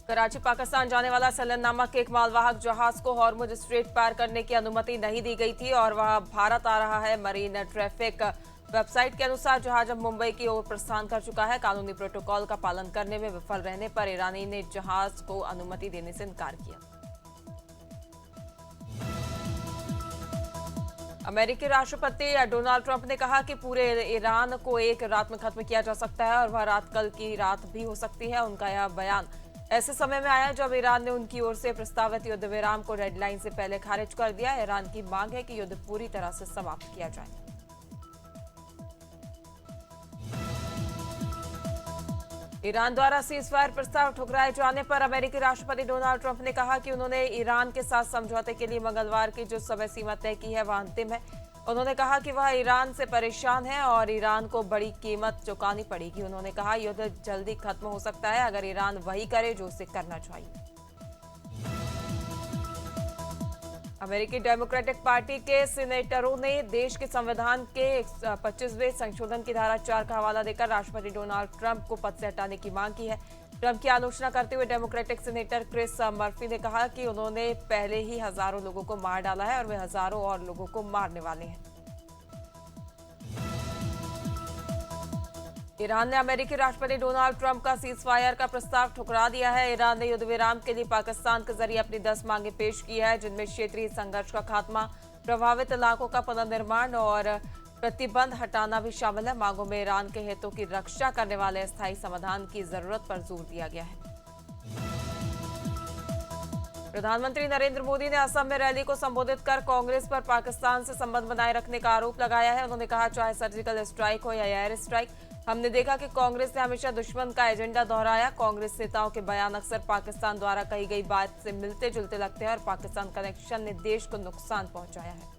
कराची पाकिस्तान जाने वाला सलन नामक एक मालवाहक जहाज को हॉर्मुज स्ट्रेट पार करने की अनुमति नहीं दी गई थी और वह भारत आ रहा है। मरीन ट्रैफिक वेबसाइट के अनुसार जहाज अब मुंबई की ओर प्रस्थान कर चुका है। कानूनी प्रोटोकॉल का पालन करने में विफल रहने पर ईरानी ने जहाज को अनुमति देने से इनकार किया। अमेरिकी राष्ट्रपति डोनाल्ड ट्रंप ने कहा कि पूरे ईरान को एक रात में खत्म किया जा सकता है और वह रात कल की रात भी हो सकती है। उनका यह बयान ऐसे समय में आया जब ईरान ने उनकी ओर से प्रस्तावित युद्ध विराम को डेडलाइन से पहले खारिज कर दिया। ईरान की मांग है कि युद्ध पूरी तरह से समाप्त किया जाए। ईरान द्वारा सीजफायर प्रस्ताव ठुकराए जाने पर अमेरिकी राष्ट्रपति डोनाल्ड ट्रंप ने कहा कि उन्होंने ईरान के साथ समझौते के लिए मंगलवार की जो समय सीमा तय की है वह अंतिम है। उन्होंने कहा कि वह ईरान से परेशान है और ईरान को बड़ी कीमत चुकानी पड़ेगी। उन्होंने कहा युद्ध जल्दी खत्म हो सकता है अगर ईरान वही करे जो उसे करना चाहिए। अमेरिकी डेमोक्रेटिक पार्टी के सीनेटरों ने देश के संविधान के 25वें संशोधन की धारा 4 का हवाला देकर राष्ट्रपति डोनाल्ड ट्रंप को पद से हटाने की मांग की है। ट्रंप की आलोचना करते हुए डेमोक्रेटिक सीनेटर क्रिस मर्फी ने कहा कि उन्होंने पहले ही हजारों लोगों को मार डाला है और वे हजारों और लोगों को मारने वाले हैं। ईरान ने अमेरिकी राष्ट्रपति डोनाल्ड ट्रंप का सीजफायर का प्रस्ताव ठुकरा दिया है। ईरान ने युद्ध विराम के लिए पाकिस्तान के जरिए अपनी 10 मांगे पेश की है, जिनमें क्षेत्रीय संघर्ष का खात्मा, प्रभावित इलाकों का पुनर्निर्माण और प्रतिबंध हटाना भी शामिल है। मांगों में ईरान के हितों की रक्षा करने वाले अस्थायी समाधान की जरूरत पर जोर दिया गया है। प्रधानमंत्री नरेंद्र मोदी ने असम में रैली को संबोधित कर कांग्रेस पर पाकिस्तान से संबंध बनाए रखने का आरोप लगाया है। उन्होंने कहा चाहे सर्जिकल स्ट्राइक हो या एयर स्ट्राइक, हमने देखा कि कांग्रेस ने हमेशा दुश्मन का एजेंडा दोहराया। कांग्रेस नेताओं के बयान अक्सर पाकिस्तान द्वारा कही गई बात से मिलते जुलते लगते हैं और पाकिस्तान कनेक्शन ने देश को नुकसान पहुंचाया है।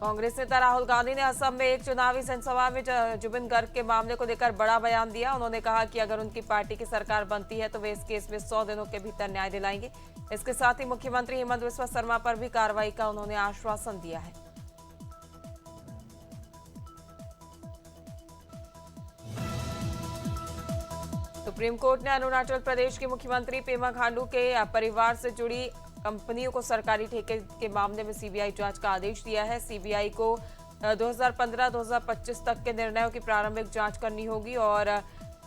कांग्रेस नेता राहुल गांधी ने असम में एक चुनावी जनसभा में जुबिन गर्ग के मामले को लेकर बड़ा बयान दिया। उन्होंने कहा कि अगर उनकी पार्टी की सरकार बनती है तो वे इस केस में 100 दिनों के भीतर न्याय दिलाएंगे। इसके साथ ही मुख्यमंत्री हेमंत बिस्वा शर्मा पर भी कार्रवाई का उन्होंने आश्वासन दिया है। सुप्रीम कोर्ट ने अरुणाचल प्रदेश के मुख्यमंत्री पेमा खांडू के परिवार से जुड़ी कंपनियों को सरकारी ठेके के मामले में सीबीआई जांच का आदेश दिया है। सीबीआई को 2015-2025 तक के निर्णयों की प्रारंभिक जांच करनी होगी और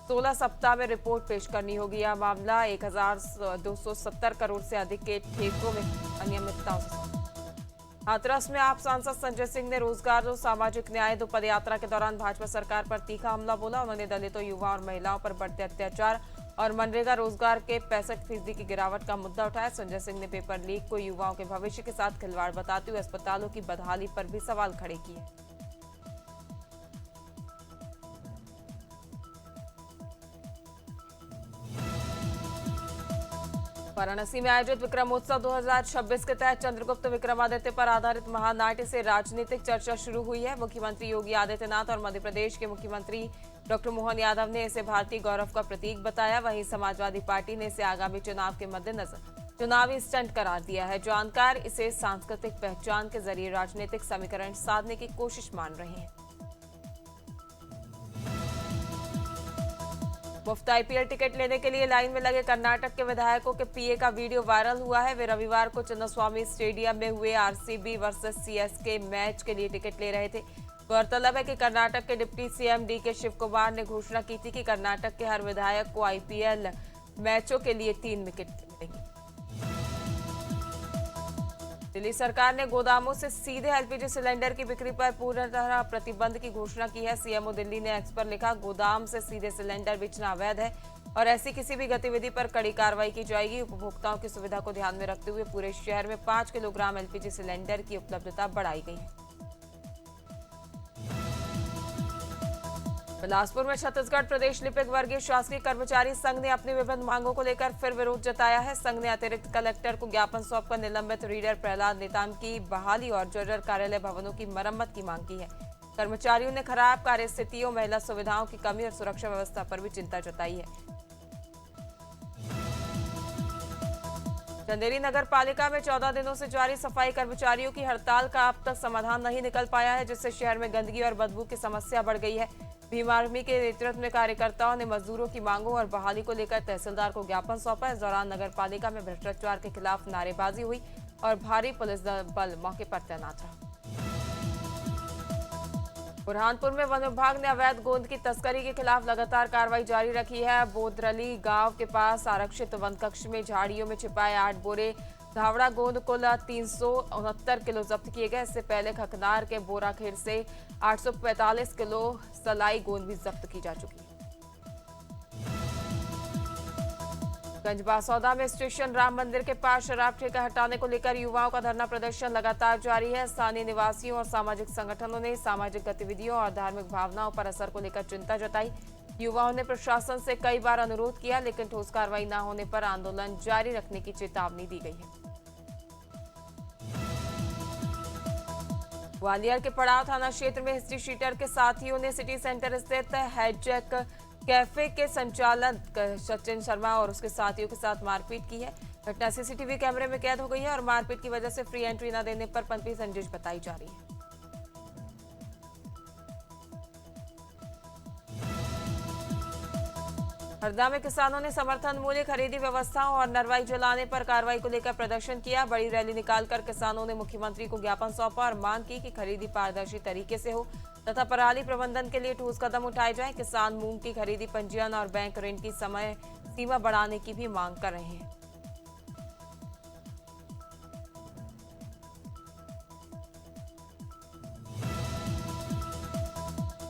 16 सप्ताह में रिपोर्ट पेश करनी होगी। यह मामला 1270 करोड़ से अधिक के ठेकों में अनियमितताओं से। हाथरस में आप सांसद संजय सिंह ने रोजगार और सामाजिक न्याय दो पदयात्रा के दौरान भाजपा सरकार पर तीखा हमला बोला। उन्होंने दलितों, युवाओं और महिलाओं पर बढ़ते अत्याचार और मनरेगा रोजगार के 65% की गिरावट का मुद्दा उठाया। संजय सिंह ने पेपर लीक को युवाओं के भविष्य के साथ खिलवाड़ बताते हुए अस्पतालों की बदहाली पर भी सवाल खड़े किए। वाराणसी में आयोजित विक्रमोत्सव 2026 के तहत चंद्रगुप्त विक्रमादित्य पर आधारित महानाट्य से राजनीतिक चर्चा शुरू हुई है। मुख्यमंत्री योगी आदित्यनाथ और मध्य प्रदेश के मुख्यमंत्री डॉक्टर मोहन यादव ने इसे भारतीय गौरव का प्रतीक बताया। वहीं समाजवादी पार्टी ने इसे आगामी चुनाव के मद्देनजर चुनावी स्टंट करार दिया है। जानकार इसे सांस्कृतिक पहचान के जरिए राजनीतिक समीकरण साधने की कोशिश मान रहे हैं। मुफ्त आईपीएल टिकट लेने के लिए लाइन में लगे कर्नाटक के विधायकों के पीए का वीडियो वायरल हुआ है। वे रविवार को चिन्नस्वामी स्टेडियम में हुए आरसीबी वर्सेस सीएसके मैच के लिए टिकट ले रहे थे। गौरतलब है कि कर्नाटक के deputy CM DK Shiv Kumar ने घोषणा की थी कि कर्नाटक के हर विधायक को आईपीएल मैचों के लिए 3 विकेट मिलेंगे। दिल्ली सरकार ने गोदामों से सीधे एलपीजी सिलेंडर की बिक्री पर पूर्णतः प्रतिबंध की घोषणा की है। सीएमओ दिल्ली ने एक्स पर लिखा, गोदाम से सीधे सिलेंडर बेचना अवैध है और ऐसी किसी भी गतिविधि पर कड़ी कार्रवाई की जाएगी। उपभोक्ताओं की सुविधा को ध्यान में रखते हुए पूरे शहर में 5 किलोग्राम एलपीजी सिलेंडर की उपलब्धता बढ़ाई गई है। बिलासपुर में छत्तीसगढ़ प्रदेश लिपिक वर्गीय शासकीय कर्मचारी संघ ने अपनी विभिन्न मांगों को लेकर फिर विरोध जताया है। संघ ने अतिरिक्त कलेक्टर को ज्ञापन सौंपकर निलंबित रीडर प्रहलाद नेताम की बहाली और जर्जर कार्यालय भवनों की मरम्मत की मांग की है। कर्मचारियों ने खराब कार्य स्थितियों, महिला सुविधाओं की कमी और सुरक्षा व्यवस्था पर भी चिंता जताई है। चंदेरी नगर पालिका में 14 दिनों से जारी सफाई कर्मचारियों की हड़ताल का अब तक समाधान नहीं निकल पाया है, जिससे शहर में गंदगी और बदबू की समस्या बढ़ गई है। भीम आर्मी के नेतृत्व में कार्यकर्ताओं ने मजदूरों की मांगों और बहाली को लेकर तहसीलदार को ज्ञापन सौंपा। इस दौरान नगर पालिका में भ्रष्टाचार के खिलाफ नारेबाजी हुई और भारी पुलिस बल मौके पर तैनात रहा। बुरहानपुर में वन विभाग ने अवैध गोंद की तस्करी के खिलाफ लगातार कार्रवाई जारी रखी है। बोदरली गांव के पास आरक्षित वन कक्ष में झाड़ियों में छिपाए 8 बोरे धावड़ा गोंद कुल 369 किलो जब्त किए गए। इससे पहले खकनार के बोराखेड़ से 845 किलो सलाई गोंद भी जब्त की जा चुकी है। गंजबासौदा में स्टेशन राम मंदिर के पास शराब ठेका हटाने को लेकर युवाओं का धरना प्रदर्शन लगातार जारी है। स्थानीय निवासियों और सामाजिक संगठनों ने सामाजिक गतिविधियों और धार्मिक भावनाओं पर असर को लेकर चिंता जताई। युवाओं ने प्रशासन से कई बार अनुरोध किया, लेकिन ठोस कार्रवाई न होने पर आंदोलन जारी रखने की चेतावनी दी गई है। ग्वालियर के पड़ाव थाना क्षेत्र में हिस्ट्री शीटर के साथियों ने सिटी सेंटर स्थित हाईजेक कैफे के संचालक सचिन शर्मा और उसके साथियों के साथ मारपीट की है। घटना सीसीटीवी कैमरे में कैद हो गई है और मारपीट की वजह से फ्री एंट्री न देने पर पंपी संजिश बताई जा रही है। हरदा में किसानों ने समर्थन मूल्य खरीदी व्यवस्थाओं और नरवाई जलाने पर कार्रवाई को लेकर प्रदर्शन किया। बड़ी रैली निकालकर किसानों ने मुख्यमंत्री को ज्ञापन सौंपा और मांग की कि खरीदी पारदर्शी तरीके से हो तथा पराली प्रबंधन के लिए ठोस कदम उठाए जाएं। किसान मूंग की खरीदी पंजीयन और बैंक ऋण की समय सीमा बढ़ाने की भी मांग कर रहे हैं।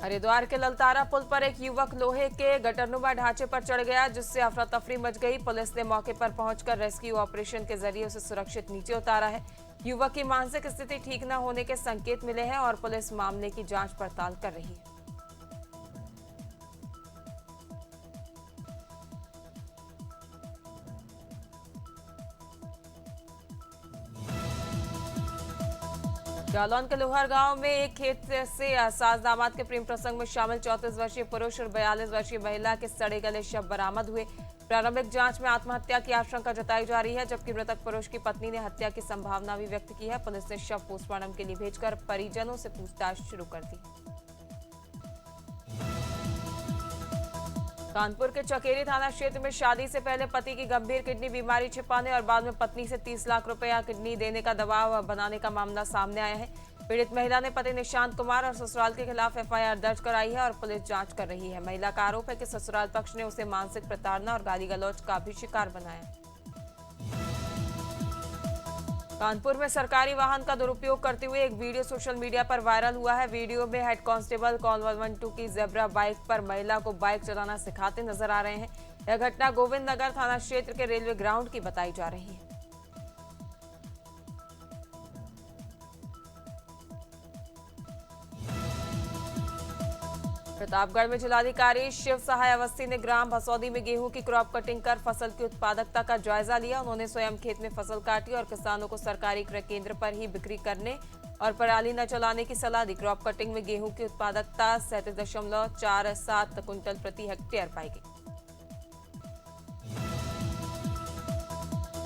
हरिद्वार के ललतारा पुल पर एक युवक लोहे के गटरनुमा ढांचे पर चढ़ गया, जिससे अफरा तफरी मच गई। पुलिस ने मौके पर पहुंचकर रेस्क्यू ऑपरेशन के जरिए उसे सुरक्षित नीचे उतारा है। युवक की मानसिक स्थिति ठीक न होने के संकेत मिले हैं और पुलिस मामले की जांच पड़ताल कर रही है। जालौन के लोहार गांव में एक खेत से सास दामाद के प्रेम प्रसंग में शामिल 34 वर्षीय पुरुष और 42 वर्षीय महिला के सड़े गले शव बरामद हुए। प्रारंभिक जांच में आत्महत्या की आशंका जताई जा रही है, जबकि मृतक पुरुष की पत्नी ने हत्या की संभावना भी व्यक्त की है। पुलिस ने शव पोस्टमार्टम के लिए भेजकर परिजनों से पूछताछ शुरू कर दी। कानपुर के चकेरी थाना क्षेत्र में शादी से पहले पति की गंभीर किडनी बीमारी छिपाने और बाद में पत्नी से 30 लाख रुपया किडनी देने का दबाव बनाने का मामला सामने आया है। पीड़ित महिला ने पति निशांत कुमार और ससुराल के खिलाफ एफआईआर दर्ज कराई है और पुलिस जांच कर रही है। महिला का आरोप है कि ससुराल पक्ष ने उसे मानसिक प्रताड़ना और गाली गलौज का भी शिकार बनाया। कानपुर में सरकारी वाहन का दुरुपयोग करते हुए एक वीडियो सोशल मीडिया पर वायरल हुआ है। वीडियो में हेड कांस्टेबल कॉल 112 की जेब्रा बाइक पर महिला को बाइक चलाना सिखाते नजर आ रहे हैं। यह घटना गोविंद नगर थाना क्षेत्र के रेलवे ग्राउंड की बताई जा रही है। प्रतापगढ़ में जिलाधिकारी शिव सहाय अवस्थी ने ग्राम भसौदी में गेहूं की क्रॉप कटिंग कर फसल की उत्पादकता का जायजा लिया। उन्होंने स्वयं खेत में फसल काटी और किसानों को सरकारी क्रय केंद्र पर ही बिक्री करने और पराली न चलाने की सलाह दी। क्रॉप कटिंग में गेहूं की उत्पादकता 37.47 कुंटल प्रति हेक्टेयर पाई गई।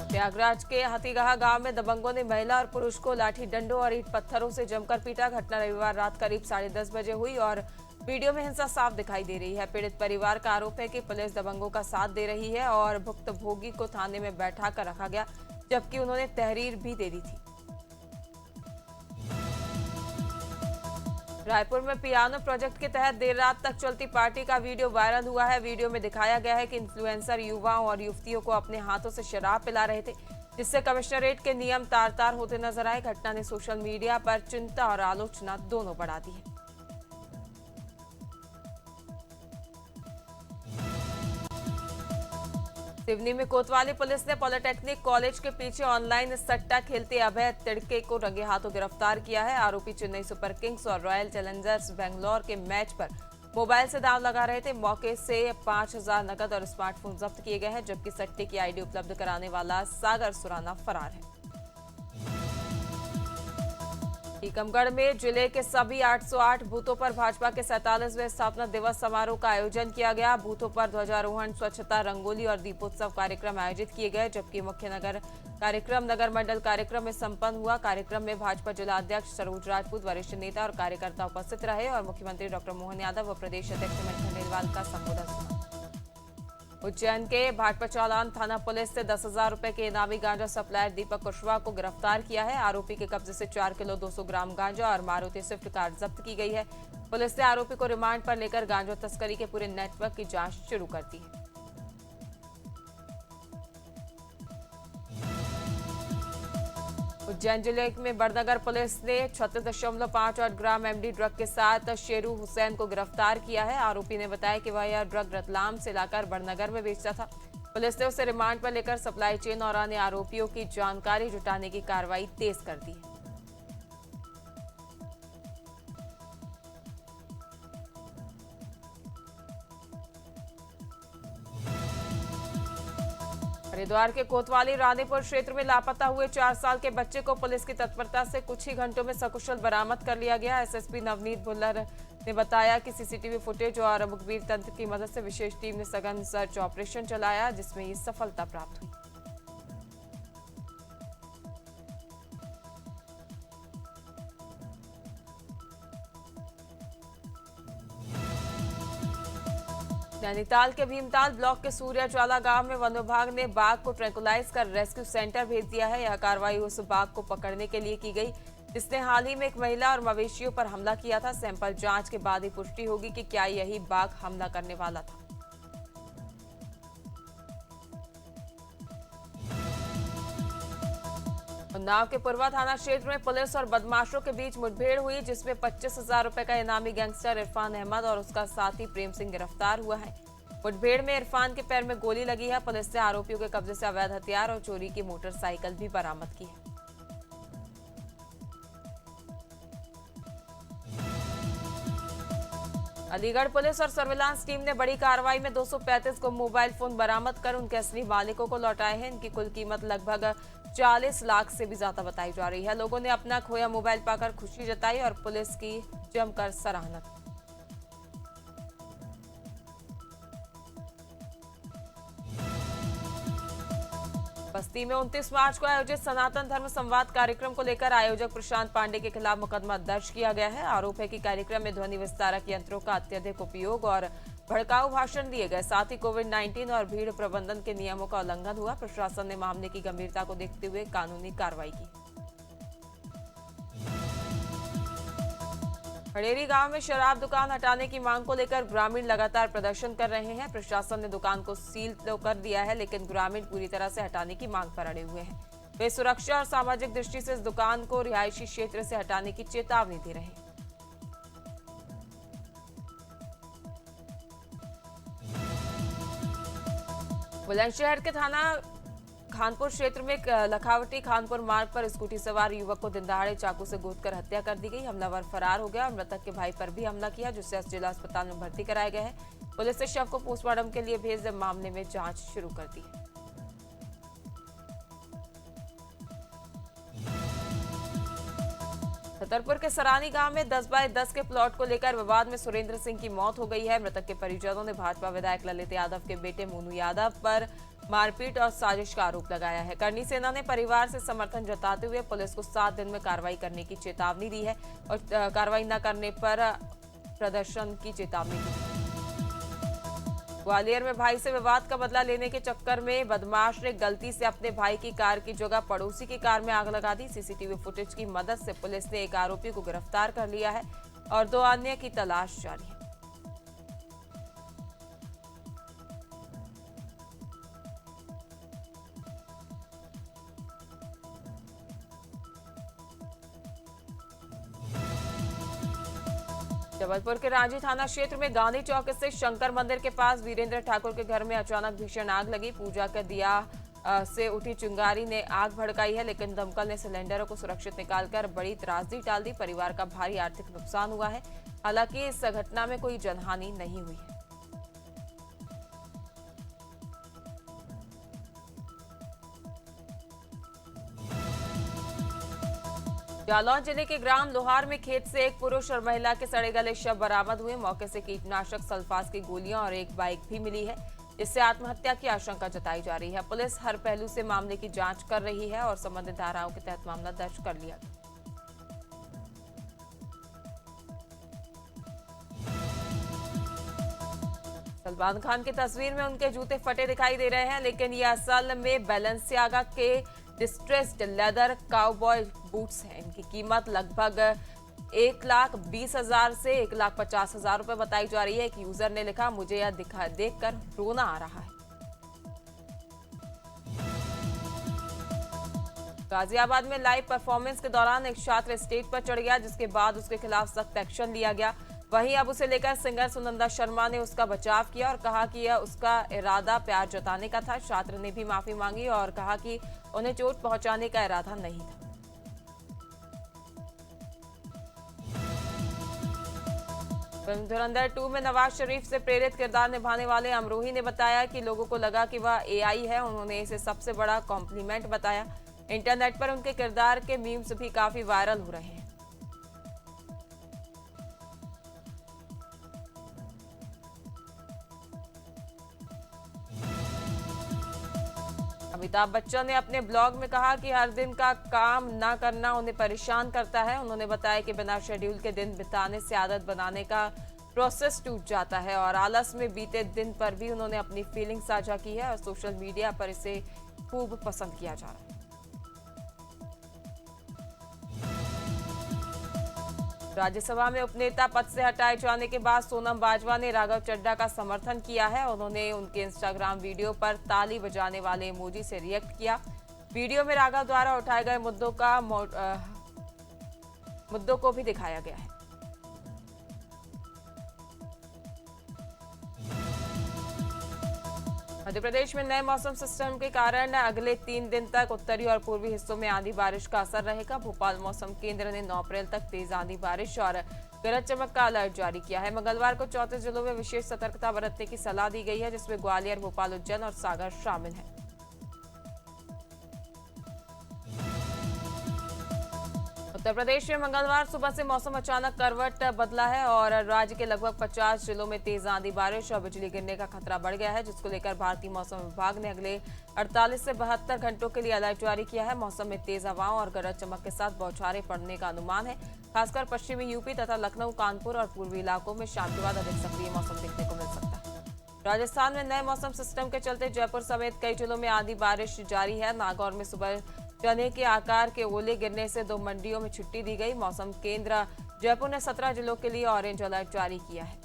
प्रयागराज के हाथीगाहा गांव में दबंगों ने महिला और पुरुष को लाठी डंडों और ईंट पत्थरों से जमकर पीटा। घटना रविवार रात करीब 10:30 बजे हुई और वीडियो में हिंसा साफ दिखाई दे रही है। पीड़ित परिवार का आरोप है कि पुलिस दबंगों का साथ दे रही है और भुक्तभोगी को थाने में बैठा कर रखा गया, जबकि उन्होंने तहरीर भी दे दी थी। रायपुर में पियानो प्रोजेक्ट के तहत देर रात तक चलती पार्टी का वीडियो वायरल हुआ है। वीडियो में दिखाया गया है कि इन्फ्लुएंसर युवाओं और युवतियों को अपने हाथों से शराब पिला रहे थे, जिससे कमिश्नरेट के नियम तार-तार होते नजर आए। घटना ने सोशल मीडिया पर चिंता और आलोचना दोनों बढ़ा दी है। सिवनी में कोतवाली पुलिस ने पॉलिटेक्निक कॉलेज के पीछे ऑनलाइन सट्टा खेलते अभय तिड़के को रंगे हाथों गिरफ्तार किया है। आरोपी चेन्नई सुपर किंग्स और रॉयल चैलेंजर्स बेंगलोर के मैच पर मोबाइल से दांव लगा रहे थे। मौके से 5,000 नकद और स्मार्टफोन जब्त किए गए हैं, जबकि सट्टे की आईडी उपलब्ध कराने वाला सागर सुराना फरार है। टीकमगढ़ में जिले के सभी 808 बूथों पर भाजपा के 47वें स्थापना दिवस समारोह का आयोजन किया गया। बूथों पर ध्वजारोहण, स्वच्छता, रंगोली और दीपोत्सव कार्यक्रम आयोजित किए गए, जबकि मुख्य नगर मंडल कार्यक्रम में संपन्न हुआ। कार्यक्रम में भाजपा जिला अध्यक्ष सरोज राजपूत, वरिष्ठ नेता और कार्यकर्ता उपस्थित रहे और मुख्यमंत्री डॉक्टर मोहन यादव व प्रदेश अध्यक्ष हेमंत खंडेलवाल का संबोधन सुना। उज्जैन के भाटपा चालान थाना पुलिस से 10,000 रुपए के इनामी गांजा सप्लायर दीपक कुशवाहा को गिरफ्तार किया है। आरोपी के कब्जे से 4 किलो 200 ग्राम गांजा और मारुति स्विफ्ट कार जब्त की गई है। पुलिस ने आरोपी को रिमांड पर लेकर गांजा तस्करी के पूरे नेटवर्क की जांच शुरू कर दी है। उज्जैन जिले में बड़नगर पुलिस ने 36.58 ग्राम एमडी ड्रग के साथ शेरू हुसैन को गिरफ्तार किया है। आरोपी ने बताया कि वह यह ड्रग रतलाम से लाकर बड़नगर में बेचता था। पुलिस ने उसे रिमांड पर लेकर सप्लाई चेन और अन्य आरोपियों की जानकारी जुटाने की कार्रवाई तेज कर दी है। हरिद्वार के कोतवाली रानीपुर क्षेत्र में लापता हुए 4 साल के बच्चे को पुलिस की तत्परता से कुछ ही घंटों में सकुशल बरामद कर लिया गया। एसएसपी नवनीत भुल्लर ने बताया कि सीसीटीवी फुटेज और मुखबिर तंत्र की मदद से विशेष टीम ने सघन सर्च ऑपरेशन चलाया, जिसमें ये सफलता प्राप्त हुई। नैनीताल के भीमताल ब्लॉक के सूर्यज्वाला गांव में वन विभाग ने बाघ को ट्रैंकुलाइज कर रेस्क्यू सेंटर भेज दिया है। यह कार्रवाई उस बाघ को पकड़ने के लिए की गई जिसने हाल ही में एक महिला और मवेशियों पर हमला किया था। सैंपल जांच के बाद ही पुष्टि होगी कि क्या यही बाघ हमला करने वाला था। उन्नाव के पुरवा थाना क्षेत्र में पुलिस और बदमाशों के बीच मुठभेड़ हुई, जिसमें 25,000 रुपए का इनामी गैंगस्टर इरफान अहमद और उसका साथी प्रेम सिंह गिरफ्तार हुआ है। मुठभेड़ में इरफान के पैर में गोली लगी है। पुलिस ने आरोपियों के कब्जे से अवैध हथियार और चोरी की मोटरसाइकिल भी बरामद की है। अलीगढ़ पुलिस और सर्विलांस टीम ने बड़ी कार्रवाई में 235 को मोबाइल फोन बरामद कर उनके असली मालिकों को लौटाए हैं। इनकी कुल कीमत लगभग 40 लाख से भी ज्यादा बताई जा रही है। लोगों ने अपना खोया मोबाइल पाकर खुशी जताई और पुलिस की जमकर सराहना की। बस्ती में 29 मार्च को आयोजित सनातन धर्म संवाद कार्यक्रम को लेकर आयोजक प्रशांत पांडे के खिलाफ मुकदमा दर्ज किया गया है। आरोप है कि कार्यक्रम में ध्वनि विस्तारक यंत्रों का अत्यधिक उपयोग और भड़काऊ भाषण दिए गए, साथ ही कोविड-19 और भीड़ प्रबंधन के नियमों का उल्लंघन हुआ। प्रशासन ने मामले की गंभीरता को देखते हुए कानूनी कार्रवाई की। खड़ेरी गांव में शराब दुकान हटाने की मांग को लेकर ग्रामीण लगातार प्रदर्शन कर रहे हैं। प्रशासन ने दुकान को सील तो कर दिया है, लेकिन ग्रामीण पूरी तरह से हटाने की मांग पर अड़े हुए हैं। वे सुरक्षा और सामाजिक दृष्टि से इस दुकान को रिहायशी क्षेत्र से हटाने की चेतावनी दे रहे हैं। बुलंदशहर के थाना खानपुर क्षेत्र में लखावटी खानपुर मार्ग पर स्कूटी सवार युवक को दिनदहाड़े चाकू से गोदकर हत्या कर दी गई। हमलावर फरार हो गया और मृतक के भाई पर भी हमला किया, जिससे जिला अस्पताल में भर्ती कराया गया है। पुलिस ने शव को पोस्टमार्टम के लिए भेज मामले में जांच शुरू कर दी है। छतरपुर के सरानी गांव में 10x10 के प्लॉट को लेकर विवाद में सुरेंद्र सिंह की मौत हो गई है। मृतक के परिजनों ने भाजपा विधायक ललित यादव के बेटे मोनू यादव पर मारपीट और साजिश का आरोप लगाया है। करनी सेना ने परिवार से समर्थन जताते हुए पुलिस को 7 दिन में कार्रवाई करने की चेतावनी दी है और कार्रवाई न करने पर प्रदर्शन की चेतावनी दी। ग्वालियर में भाई से विवाद का बदला लेने के चक्कर में बदमाश ने गलती से अपने भाई की कार की जगह पड़ोसी की कार में आग लगा दी। सीसीटीवी फुटेज की मदद से पुलिस ने एक आरोपी को गिरफ्तार कर लिया है और 2 अन्य की तलाश जारी है। जबलपुर के रांची थाना क्षेत्र में गांधी चौक स्थित शंकर मंदिर के पास वीरेंद्र ठाकुर के घर में अचानक भीषण आग लगी। पूजा के दिया से उठी चिंगारी ने आग भड़काई है, लेकिन दमकल ने सिलेंडरों को सुरक्षित निकालकर बड़ी त्रासदी टाल दी। परिवार का भारी आर्थिक नुकसान हुआ है। हालांकि इस घटना में कोई जनहानि नहीं हुई है। जालौन जिले के ग्राम लोहार में खेत से एक पुरुष और महिला के सड़े गले शव बरामद हुए। मौके से कीटनाशक सल्फास की गोलियां और एक बाइक भी मिली है, जिससे आत्महत्या की आशंका जताई जा रही है। पुलिस हर पहलू से मामले की जांच कर रही है और संबंधित धाराओं के तहत मामला दर्ज कर लिया गया। सलमान खान की तस्वीर में उनके जूते फटे दिखाई दे रहे हैं, लेकिन ये असल में बैलेंसियागा के डिस्ट्रेस्ड लेदर काउबॉय बूट्स हैं। इनकी कीमत लगभग 1,20,000 से 1,50,000 रुपए बताई जा रही है। एक यूजर ने लिखा, मुझे यह देखकर रोना आ रहा है। गाजियाबाद में लाइव परफॉर्मेंस के दौरान एक छात्र स्टेज पर चढ़ गया, जिसके बाद उसके खिलाफ सख्त एक्शन लिया गया। वहीं अब उसे लेकर सिंगर सुनंदा शर्मा ने उसका बचाव किया और कहा कि यह उसका इरादा प्यार जताने का था। छात्र ने भी माफी मांगी और कहा कि उन्हें चोट पहुंचाने का इरादा नहीं था। फिल्म धुरंधर 2 में नवाज शरीफ से प्रेरित किरदार निभाने वाले अमरोही ने बताया कि लोगों को लगा कि वह एआई है। उन्होंने इसे सबसे बड़ा कॉम्प्लीमेंट बताया। इंटरनेट पर उनके किरदार के मीम्स भी काफी वायरल हो रहे हैं। अमिताभ बच्चन ने अपने ब्लॉग में कहा कि हर दिन का काम ना करना उन्हें परेशान करता है। उन्होंने बताया कि बिना शेड्यूल के दिन बिताने से आदत बनाने का प्रोसेस टूट जाता है और आलस में बीते दिन पर भी उन्होंने अपनी फीलिंग साझा की है और सोशल मीडिया पर इसे खूब पसंद किया जा रहा है। राज्यसभा में उपनेता पद से हटाए जाने के बाद सोनम बाजवा ने राघव चड्ढा का समर्थन किया है। उन्होंने उनके इंस्टाग्राम वीडियो पर ताली बजाने वाले इमोजी से रिएक्ट किया। वीडियो में राघव द्वारा उठाए गए मुद्दों को भी दिखाया गया है। मध्य प्रदेश में नए मौसम सिस्टम के कारण अगले 3 दिन तक उत्तरी और पूर्वी हिस्सों में आंधी बारिश का असर रहेगा। भोपाल मौसम केंद्र ने 9 अप्रैल तक तेज आंधी बारिश और गरज चमक का अलर्ट जारी किया है। मंगलवार को 34 जिलों में विशेष सतर्कता बरतने की सलाह दी गई है, जिसमें ग्वालियर, भोपाल, उज्जैन और सागर शामिल हैं। उत्तर प्रदेश में मंगलवार सुबह से मौसम अचानक करवट बदला है और राज्य के लगभग 50 जिलों में तेज आंधी बारिश और बिजली गिरने का खतरा बढ़ गया है, जिसको लेकर भारतीय मौसम विभाग ने अगले 48 से 72 घंटों के लिए अलर्ट जारी किया है। मौसम में तेज हवाओं और गरज चमक के साथ बौछारें पड़ने का अनुमान है। खासकर पश्चिमी यूपी तथा लखनऊ, कानपुर और पूर्वी इलाकों में शाम के बाद अधिक सक्रिय मौसम देखने को मिल सकता है। राजस्थान में नए मौसम सिस्टम के चलते जयपुर समेत कई जिलों में आंधी बारिश जारी है। नागौर में सुबह चने के आकार के ओले गिरने से 2 मंडियों में छुट्टी दी गई। मौसम केंद्र जयपुर ने 17 जिलों के लिए ऑरेंज अलर्ट जारी किया है।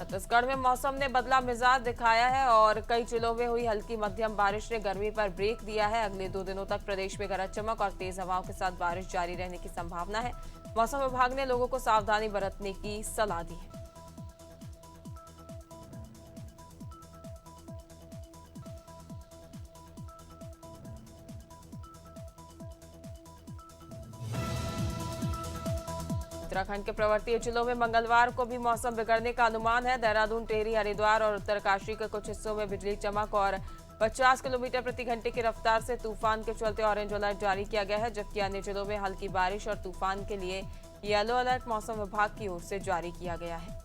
छत्तीसगढ़ में मौसम ने बदला मिजाज दिखाया है और कई जिलों में हुई हल्की मध्यम बारिश ने गर्मी पर ब्रेक दिया है। अगले 2 दिनों तक प्रदेश में गरज चमक और तेज हवाओं के साथ बारिश जारी रहने की संभावना है। मौसम विभाग ने लोगों को सावधानी बरतने की सलाह दी है। उत्तराखंड के पर्वतीय जिलों में मंगलवार को भी मौसम बिगड़ने का अनुमान है। देहरादून, टिहरी, हरिद्वार और उत्तरकाशी के कुछ हिस्सों में बिजली चमक और 50 किलोमीटर प्रति घंटे की रफ्तार से तूफान के चलते ऑरेंज अलर्ट जारी किया गया है, जबकि अन्य जिलों में हल्की बारिश और तूफान के लिए येलो अलर्ट मौसम विभाग की ओर से जारी किया गया है।